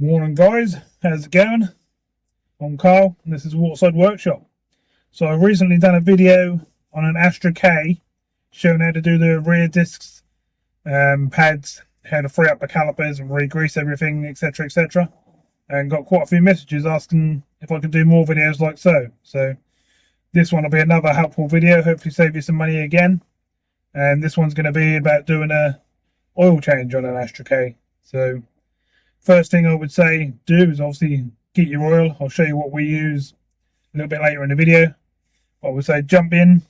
Morning guys, how's it going? I'm Carl and this is Waterside Workshop. So I've recently done a video on an Astra K showing how to do the rear discs, pads, how to free up the calipers and re-grease everything, etc, etc. And got quite a few messages asking if I could do more videos like so. So this one will be another helpful video, hopefully save you some money again. And this one's going to be about doing a oil change on an Astra K. So first thing I would say do is obviously get your oil. I'll show you what we use a little bit later in the video. I would say jump in,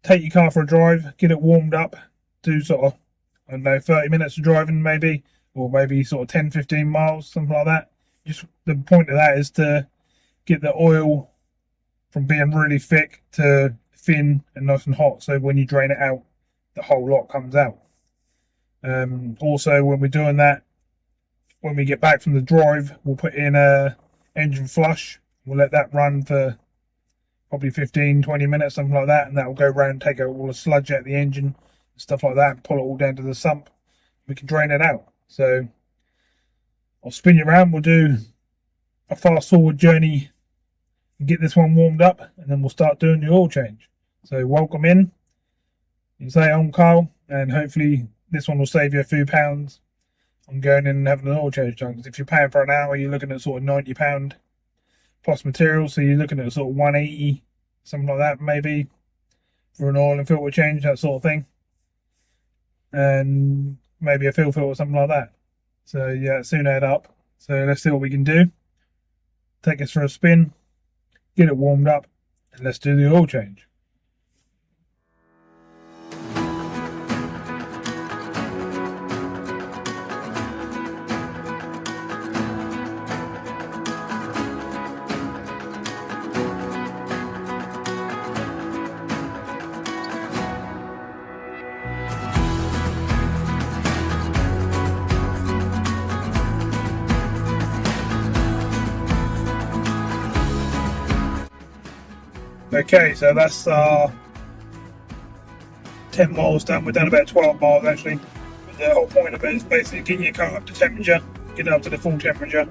take your car for a drive, get it warmed up, do sort of, I don't know, 30 minutes of driving maybe, or maybe sort of 10-15 miles, something like that. Just the point of that is to get the oil from being really thick to thin and nice and hot, so when you drain it out, the whole lot comes out. Also, when we're doing that, when we get back from the drive, we'll put in a engine flush. We'll let that run for probably 15-20 minutes, something like that, and that will go around, take out all the sludge out of the engine, stuff like that, and pull it all down to the sump. We can drain it out. So I'll spin you around. We'll do a fast forward journey and get this one warmed up, and then we'll start doing the oil change. So welcome in. You say I'm Carl, and hopefully this one will save you a few pounds on going in and having an oil change done. Because if you're paying for an hour, you're looking at sort of £90 plus materials, so you're looking at sort of 180, something like that maybe, for an oil and filter change, that sort of thing, and maybe a fuel filter, something like that. So yeah, it soon add up. So let's see what we can do. Take us for a spin, get it warmed up, and let's do the oil change. Okay, so that's 10 miles done. We're done about 12 miles actually. But the whole point of it is basically getting your car up to temperature, get it up to the full temperature,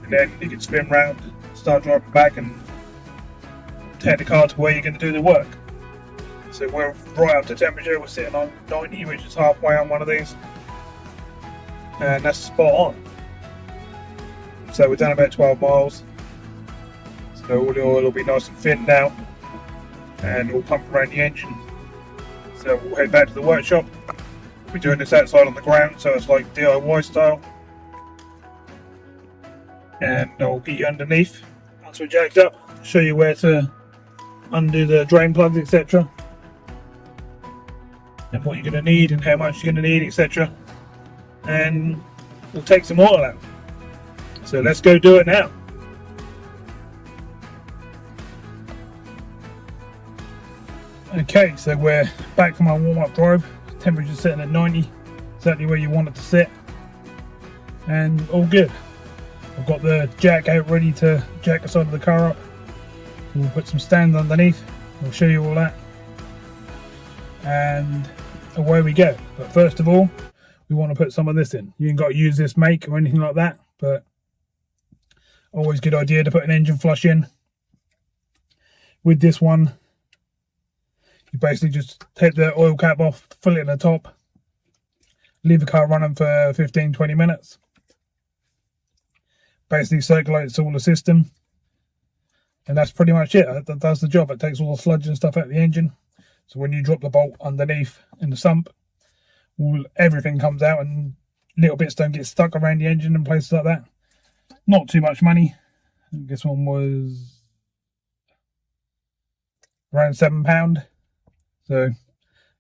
and then you can spin round, start driving back, and take the car to where you're going to do the work. So we're right up to temperature. We're sitting on 90, which is halfway on one of these, and that's spot on. So we're done about 12 miles. So all the oil will be nice and thin now, and we'll pump around the engine. So we'll head back to the workshop. We're doing this outside on the ground, so it's like DIY style. And I'll get you underneath once we're jacked up, show you where to undo the drain plugs, etc. And what you're going to need and how much you're going to need, etc. And we'll take some oil out. So let's go do it now. Okay, so we're back from our warm-up drive. Temperature's sitting at 90, exactly where you want it to sit, and all good. I've got the jack out ready to jack the side of the car up. We'll put some stands underneath. I'll show you all that, and away we go. But first of all, we want to put some of this in. You ain't got to use this make or anything like that, but always good idea to put an engine flush in. With this one, you basically just take the oil cap off, fill it in the top, leave the car running for 15-20 minutes. Basically circulates all the system, and that's pretty much it. That does the job. It takes all the sludge and stuff out of the engine. So when you drop the bolt underneath in the sump, everything comes out and little bits don't get stuck around the engine and places like that. Not too much money. I think this one was around £7. So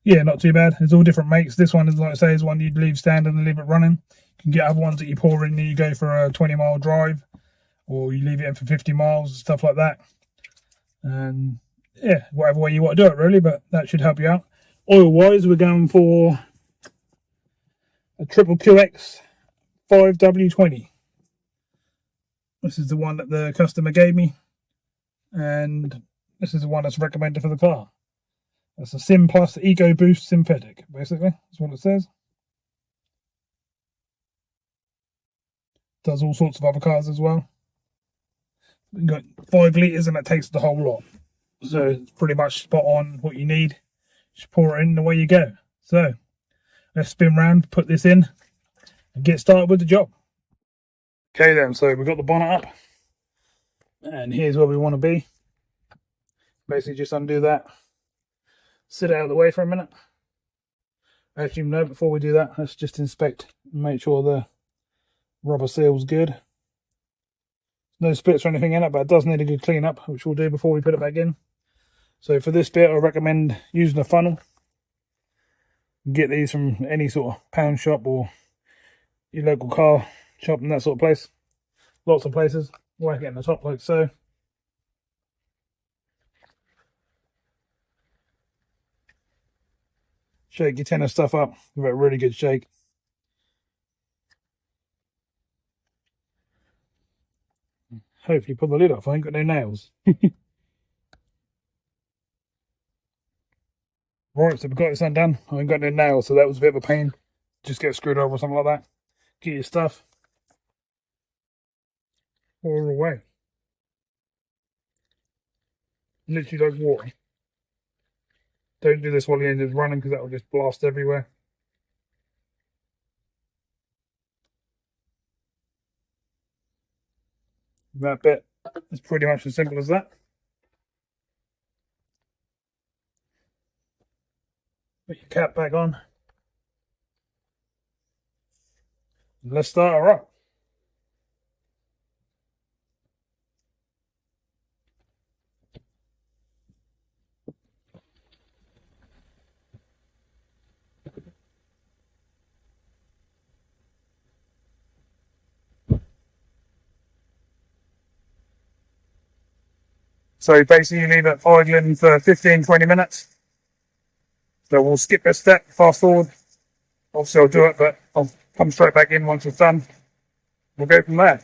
yeah, not too bad. There's all different makes. This one is, like I say, is one you'd leave standing and leave it running. You can get other ones that you pour in and you go for a 20-mile drive, or you leave it in for 50 miles and stuff like that. And yeah, whatever way you want to do it really, but that should help you out. Oil wise, we're going for a triple QX 5W20. This is the one that the customer gave me, and this is the one that's recommended for the car. That's a Sim Plus Eco Boost Synthetic, basically. That's what it says. Does all sorts of other cars as well. We've got 5 litres and that takes the whole lot. So it's pretty much spot on what you need. Just pour it in and away you go. So let's spin round, put this in and get started with the job. Okay then, so we've got the bonnet up and here's where we want to be. Basically just undo that, sit it out of the way for a minute. Actually no, before we do that, let's just inspect and make sure the rubber seal's good. No splits or anything in it, but it does need a good clean up, which we'll do before we put it back in. So for this bit I recommend using a funnel. Get these from any sort of pound shop or your local car shop and that sort of place. Lots of places. Whack it in the top like so. Shake your tin of stuff up. Give it a really good shake. Hopefully pull the lid off. I ain't got no nails. Right, so we've got this undone. I ain't got no nails, so that was a bit of a pain. Just get screwed over or something like that. Get your stuff. Pour away. Literally like water. Don't do this while the engine's running because that will just blast everywhere. That bit is pretty much as simple as that. Put your cap back on. And let's start her up. So basically you leave it idling for 15-20 minutes. So we'll skip a step, fast forward. Obviously I'll do it, but I'll come straight back in once it's done. We'll go from there.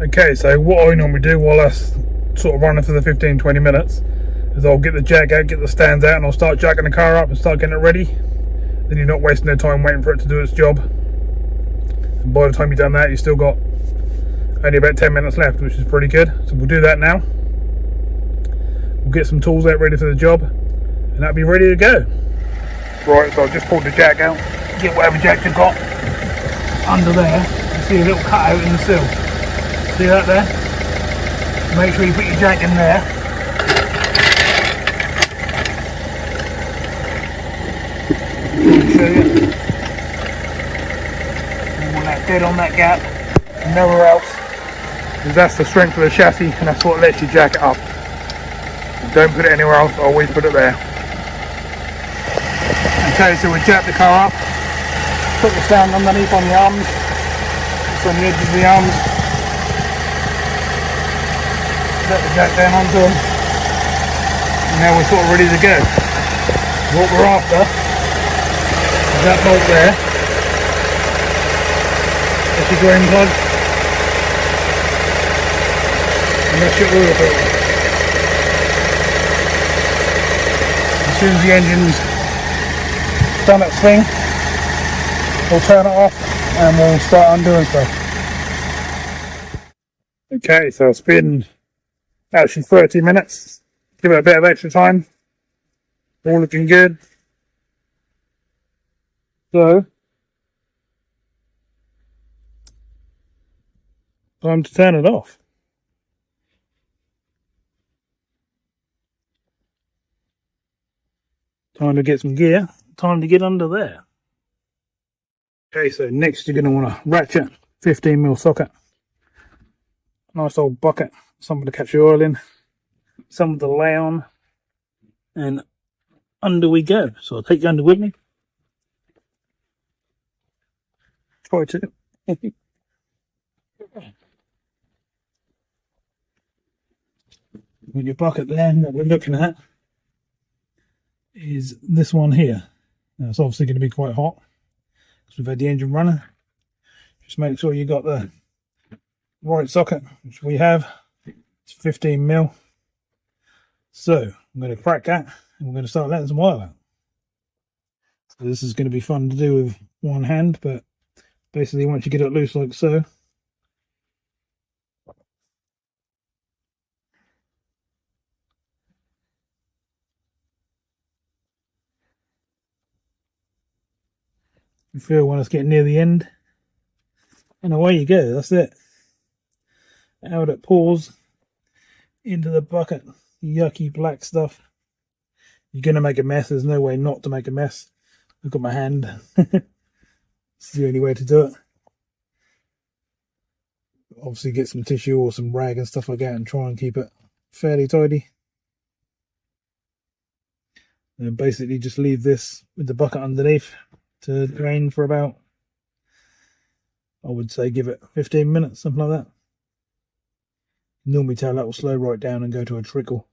Okay, so what I normally do while that's sort of running for the 15-20 minutes is I'll get the jack out, get the stands out, and I'll start jacking the car up and start getting it ready. Then you're not wasting no time waiting for it to do its job. And by the time you've done that, you've still got only about 10 minutes left, which is pretty good. So we'll do that now. We'll get some tools out ready for the job, and that'll be ready to go. Right, so I've just pulled the jack out. Get whatever jack you've got under there. You see a little cut out in the sill. See that there? Make sure you put your jack in there. Show you. You want that dead on that gap, nowhere else. Because that's the strength of the chassis and that's what lets you jack it up. Don't put it anywhere else, always put it there. Okay, so we jack the car up. Put the stand underneath on the arms. It's on the edges of the arms. Let the jack down onto them, and now we're sort of ready to go. What we're after is that bolt there. That's your drain plug, and that's your oil filter. As soon as the engine's done its thing, we'll turn it off and we'll start undoing stuff. Okay, so it's been actually 30 minutes. Give it a bit of extra time. All looking good. So, time to turn it off. Time to get some gear. Time to get under there. Okay, so next you're going to want a ratchet 15mm socket. Nice old bucket. Something to catch your oil in, something to lay on, and under we go. So I'll take you under with me. Try to. With your bucket there, what we're looking at is this one here. Now it's obviously going to be quite hot because we've had the engine running. just make sure you got the right socket, which we have. It's 15mm. So I'm going to crack that and we're going to start letting some oil out. So this is going to be fun to do with one hand, but basically once you get it loose like so, you feel when it's getting near the end, and away you go. That's it. Out it pours into the bucket. Yucky black stuff. You're going to make a mess. There's no way not to make a mess. Look at my hand. It's the only way to do it. Obviously get some tissue or some rag and stuff like that and try and keep it fairly tidy. And basically just leave this with the bucket underneath to drain for about, I would say give it 15 minutes, something like that. Normally tell that will slow right down and go to a trickle.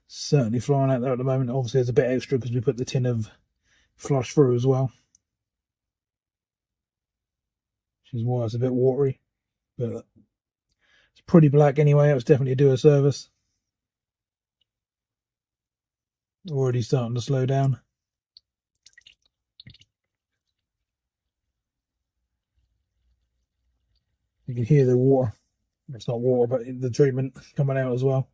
Certainly flying out there at the moment. Obviously there's a bit extra because we put the tin of flush through as well, which is why it's a bit watery, but it's pretty black anyway. It was definitely do a service. Already starting to slow down. You can hear the water. It's not water, but the treatment coming out as well.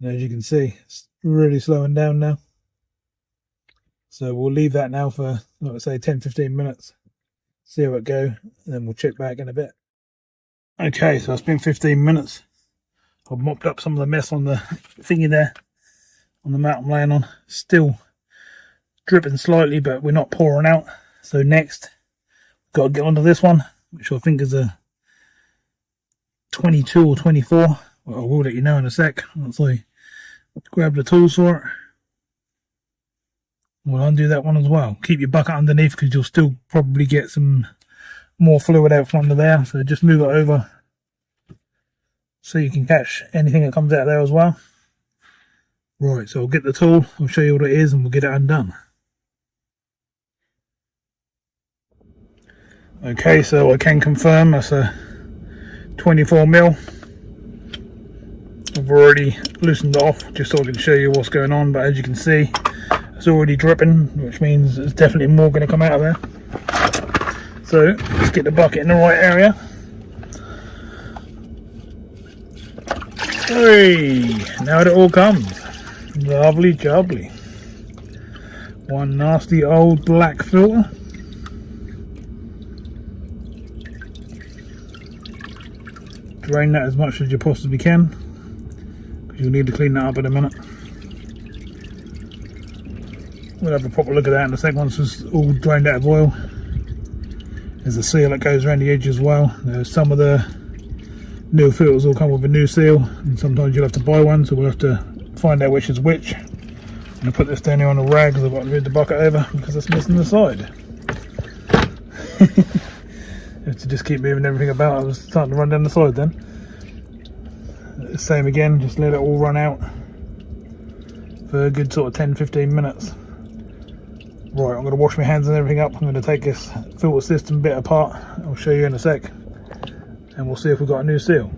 And as you can see, it's really slowing down now. So we'll leave that now for, like I say, 10-15 minutes. See how it goes, and then we'll check back in a bit. Okay, so it's been 15 minutes. I've mopped up some of the mess on the thingy there, on the mat I'm laying on. Still dripping slightly, but we're not pouring out. So next, got to get onto this one, which I think is a 22 or 24. Well, I will let you know in a sec once I grab the tools for it. We'll undo that one as well. Keep your bucket underneath because you'll still probably get some more fluid out from under there. So just move it over so you can catch anything that comes out there as well. Right, so I'll get the tool, I'll show you what it is, and we'll get it undone. Okay, so I can confirm that's a 24mm. I've already loosened it off just so I can show you what's going on, but as you can see, it's already dripping, which means there's definitely more going to come out of there. So let's get the bucket in the right area. Hey, now it all comes. Lovely jubbly. One nasty old black filter. Drain that as much as you possibly can, because you'll need to clean that up in a minute. We'll have a proper look at that in a second once it's all drained out of oil. There's a seal that goes around the edge as well. There's some of the new filters will come with a new seal, and sometimes you'll have to buy one, so we'll have to find out which is which. I'm going to put this down here on the rag because I've got to move the bucket over because it's missing the side. You have to just keep moving everything about. I was starting to run down the side then. Same again, just let it all run out for a good sort of 10-15 minutes. Right, I'm going to wash my hands and everything up. I'm going to take this filter system bit apart. I'll show you in a sec, and we'll see if we've got a new seal.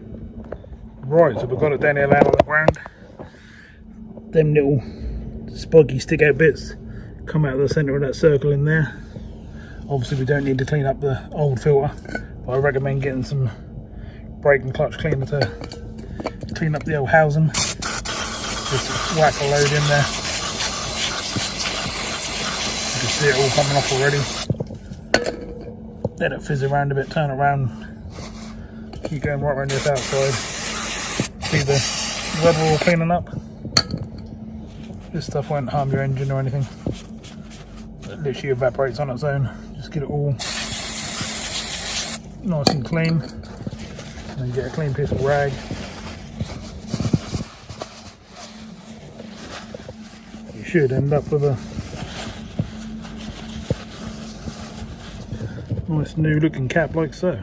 Right, so we've got it down here laying on the ground. Them little spiky stick out bits come out of the centre of that circle in there. Obviously we don't need to clean up the old filter, but I recommend getting some brake and clutch cleaner to clean up the old housing. Just whack a load in there. You can see it all coming off already. Let it fizz around a bit, turn around, keep going right around this outside. See the rubber all cleaning up. This stuff won't harm your engine or anything. It literally evaporates on its own. Just get it all nice and clean, and then get a clean piece of rag. You should end up with a nice new looking cap like so.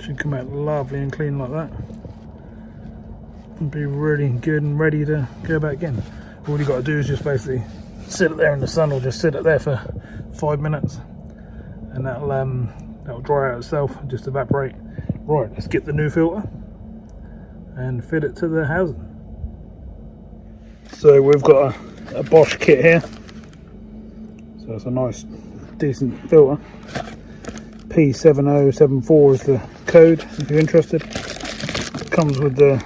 Should come out lovely and clean like that and be really good and ready to go back in. All you got to do is just basically sit it there in the sun, or just sit it there for 5 minutes, and that'll dry out itself and just evaporate. Right, let's get the new filter and fit it to the housing. So we've got a Bosch kit here, so it's a nice decent filter. P7074 is the code if you're interested. It comes with the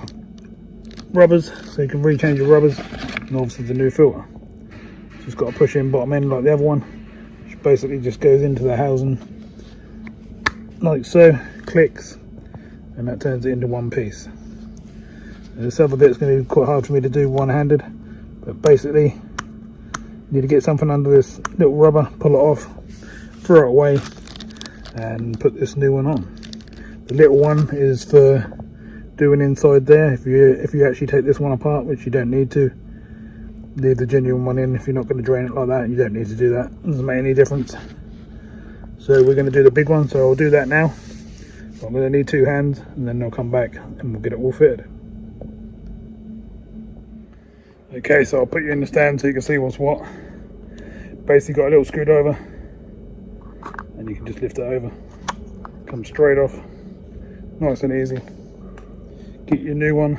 rubbers, so you can rechange your rubbers, and obviously the new filter. Just got to push in bottom end like the other one, which basically just goes into the housing like so, clicks, and that turns it into one piece. And this other bit's going to be quite hard for me to do one-handed, but basically you need to get something under this little rubber, pull it off, throw it away, and put this new one on. The little one is for doing inside there. If you actually take this one apart, which you don't need to, leave the genuine one in. If you're not going to drain it like that, you don't need to do that. It doesn't make any difference. So we're going to do the big one, so I'll do that now. I'm going to need 2 hands, and then I'll come back and we'll get it all fitted. Okay, so I'll put you in the stand so you can see what's what. Basically got a little screwdriver, and you can just lift it over. Comes straight off, nice and easy. Get your new one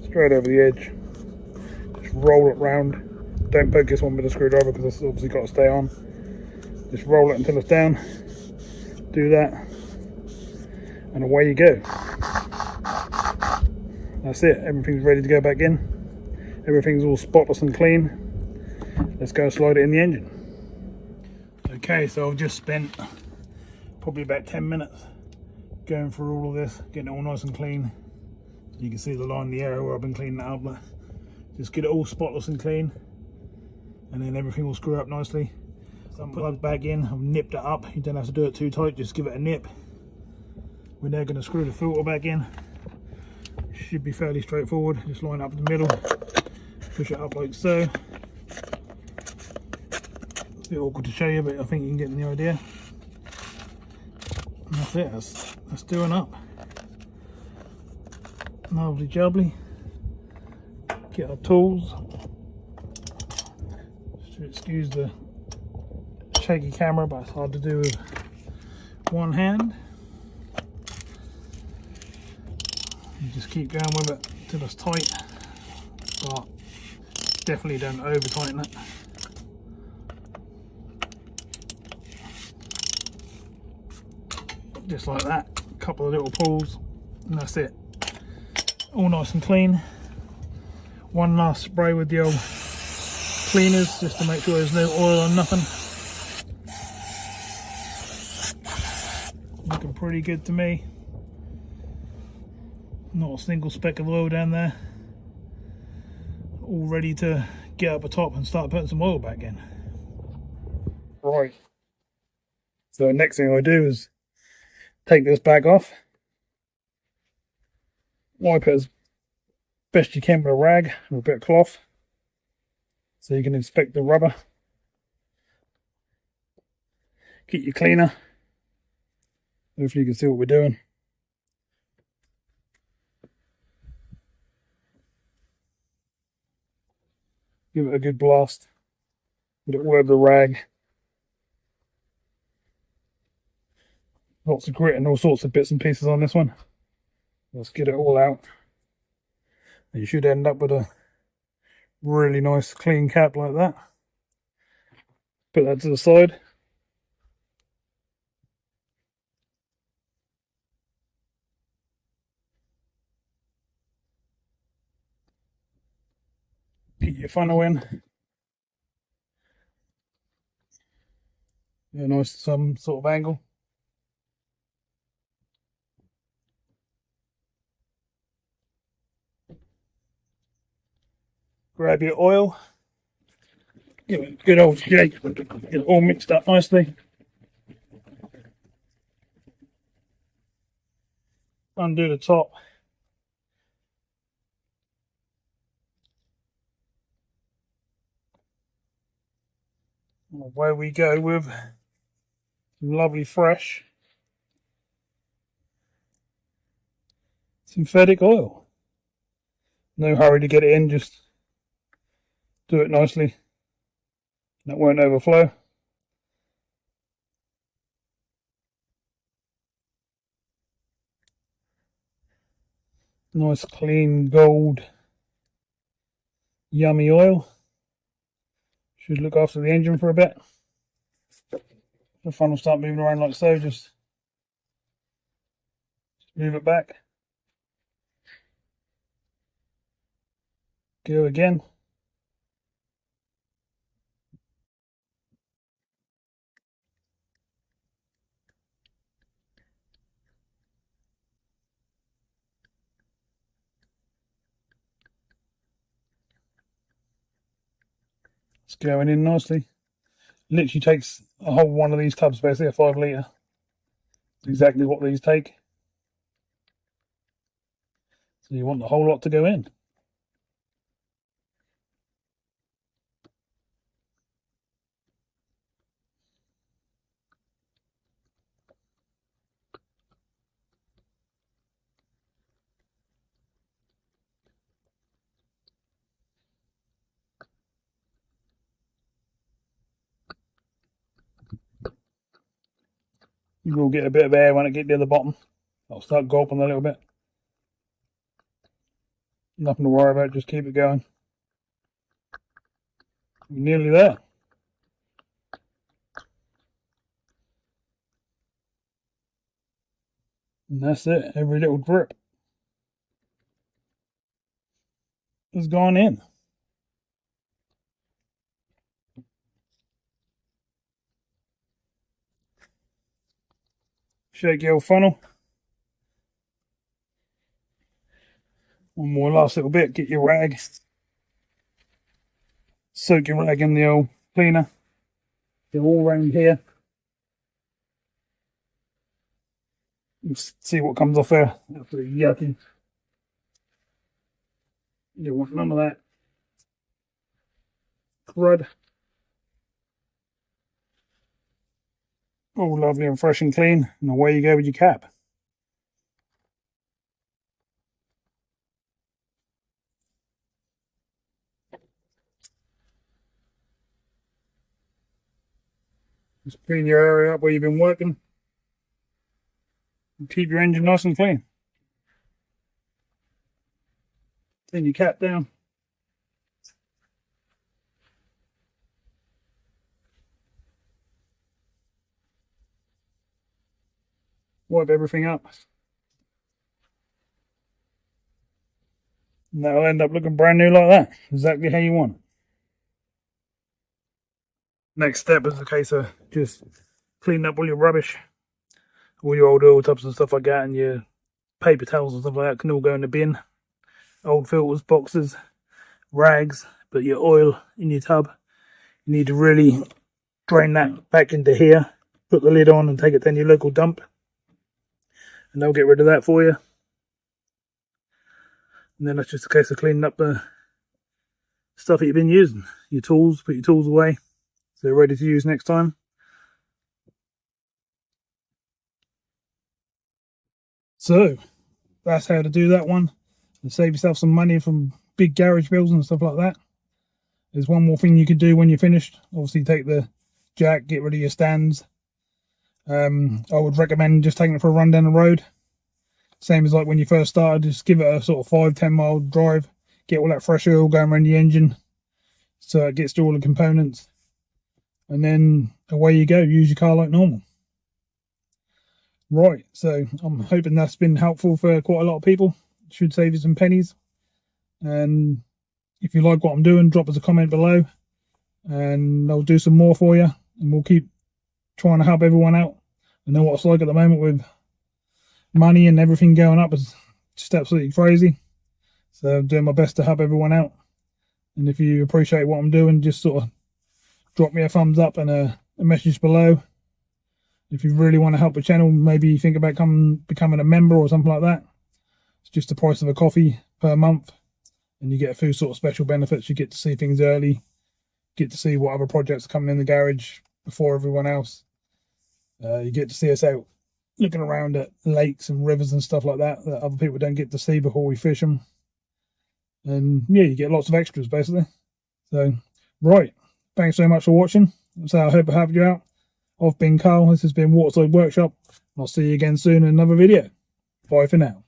straight over the edge. Just roll it round. Don't poke this one with a screwdriver because it's obviously got to stay on. Just roll it until it's down. Do that, and away you go. That's it. Everything's ready to go back in. Everything's all spotless and clean. Let's go slide it in the engine. Okay, so I've just spent probably about 10 minutes going through all of this, getting it all nice and clean. You can see the line in the area where I've been cleaning that up. But just get it all spotless and clean, and then everything will screw up nicely. So I'll put it back in. I've nipped it up. You don't have to do it too tight, just give it a nip. We're now going to screw the filter back in. Should be fairly straightforward. Just line up in the middle, push it up like so. It's a bit awkward to show you, but I think you can get the idea. And that's it. That's doing up. Lovely jubbly. Get our tools. Just excuse the shaky camera, but it's hard to do with one hand. You just keep going with it till it's tight, but definitely don't over tighten it. Just like that, a couple of little pulls, and that's it. All nice and clean. One last spray with the old cleaners just to make sure there's no oil on nothing. Looking pretty good to me. Not a single speck of oil down there. All ready to get up the top and start putting some oil back in. Right. So the next thing I do is take this bag off. Wipe it as best you can with a rag or a bit of cloth, so you can inspect the rubber. Get your cleaner. Hopefully you can see what we're doing. Give it a good blast. Get it all over the rag. Lots of grit and all sorts of bits and pieces on this one. Let's get it all out. And you should end up with a really nice clean cap like that. Put that to the side. Get your funnel in. A nice some sort of angle. Grab your oil. Give it a good old shake. Get it all mixed up nicely. Undo the top. And away we go with some lovely fresh synthetic oil. No hurry to get it in, just do it nicely. That won't overflow. Nice clean gold yummy oil. Should look after the engine for a bit. The front will start moving around like so, just move it back. Go again. It's going in nicely. Literally takes a whole one of these tubs, basically a 5 litre. It's exactly what these take. So you want the whole lot to go in. You will get a bit of air when it gets near the bottom. I'll start gulping a little bit. Nothing to worry about, just keep it going. We're nearly there. And that's it. Every little drip has gone in. Shake your funnel. One more last little bit. Get your rag. Soak your rag in the old cleaner. Go all around here. See what comes off there. That's pretty yucky. You don't want none of that crud. All lovely and fresh and clean. And away you go with your cap. Just clean your area up where you've been working. And keep your engine nice and clean. Turn your cap down. Wipe everything up. And that'll end up looking brand new like that. Exactly how you want it. Next step is a case of just cleaning up all your rubbish. All your old oil tubs and stuff like that, and your paper towels and stuff like that can all go in the bin. Old filters, boxes, rags, but your oil in your tub, you need to really drain that back into here, put the lid on and take it down your local dump, and they'll get rid of that for you. And then it's just a case of cleaning up the stuff that you've been using. Your tools, put your tools away so they're ready to use next time. So that's how to do that one and save yourself some money from big garage bills and stuff like that. There's one more thing you could do when you're finished. Obviously take the jack, get rid of your stands. I would recommend just taking it for a run down the road. Same as like when you first started, just give it a sort of 5-10 mile drive, get all that fresh oil going around the engine so it gets to all the components, and then away you go, use your car like normal. Right, so I'm hoping that's been helpful for quite a lot of people. It should save you some pennies. And if you like what I'm doing, drop us a comment below and I'll do some more for you, and we'll keep trying to help everyone out. I know what it's like at the moment with money and everything going up is just absolutely crazy. So I'm doing my best to help everyone out. And if you appreciate what I'm doing, just sort of drop me a thumbs up and a message below. If you really want to help the channel, maybe think about becoming a member or something like that. It's just the price of a coffee per month, and you get a few sort of special benefits. You get to see things early, get to see what other projects are coming in the garage before everyone else. You get to see us out looking around at lakes and rivers and stuff like that that other people don't get to see before we fish them. and yeah, you get lots of extras basically. So right, thanks so much for watching. So I hope I helped you out. I've been Carl, this has been Waterside Workshop. I'll see you again soon in another video. Bye for now.